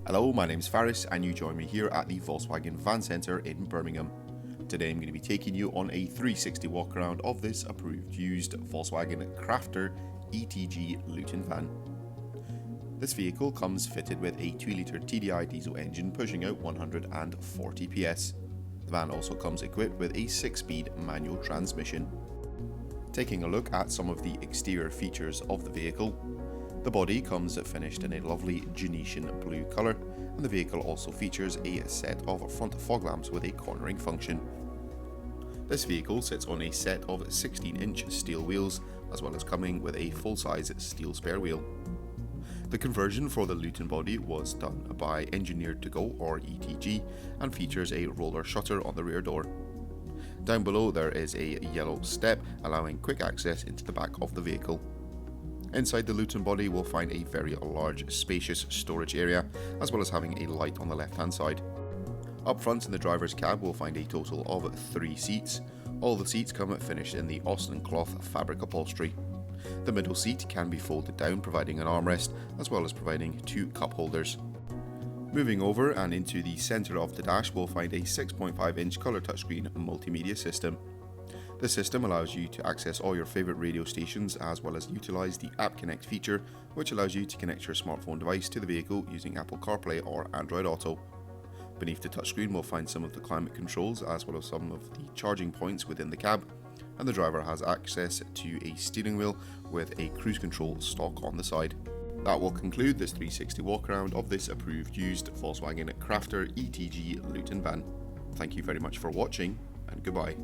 Hello, my name is Faris and you join me here at the Volkswagen Van Centre in Birmingham. Today I'm going to be taking you on a 360 walk around of this approved used Volkswagen Crafter ETG Luton van. This vehicle comes fitted with a 2-litre TDI diesel engine pushing out 140 PS. The van also comes equipped with a 6-speed manual transmission. Taking a look at some of the exterior features of the vehicle. The body comes finished in a lovely Genetian blue colour, and the vehicle also features a set of front fog lamps with a cornering function. This vehicle sits on a set of 16-inch steel wheels, as well as coming with a full-size steel spare wheel. The conversion for the Luton body was done by Engineered to Go or ETG and features a roller shutter on the rear door. Down below there is a yellow step allowing quick access into the back of the vehicle. Inside the Luton body we'll find a very large spacious storage area, as well as having a light on the left hand side. Up front in the driver's cab we'll find a total of 3 seats. All the seats come finished in the Austin cloth fabric upholstery. The middle seat can be folded down, providing an armrest as well as providing 2 cup holders. Moving over and into the centre of the dash we'll find a 6.5-inch colour touchscreen multimedia system. This system allows you to access all your favourite radio stations, as well as utilise the App Connect feature, which allows you to connect your smartphone device to the vehicle using Apple CarPlay or Android Auto. Beneath the touchscreen we'll find some of the climate controls as well as some of the charging points within the cab, and the driver has access to a steering wheel with a cruise control stock on the side. That will conclude this 360 walk around of this approved used Volkswagen Crafter ETG Luton van. Thank you very much for watching, and goodbye.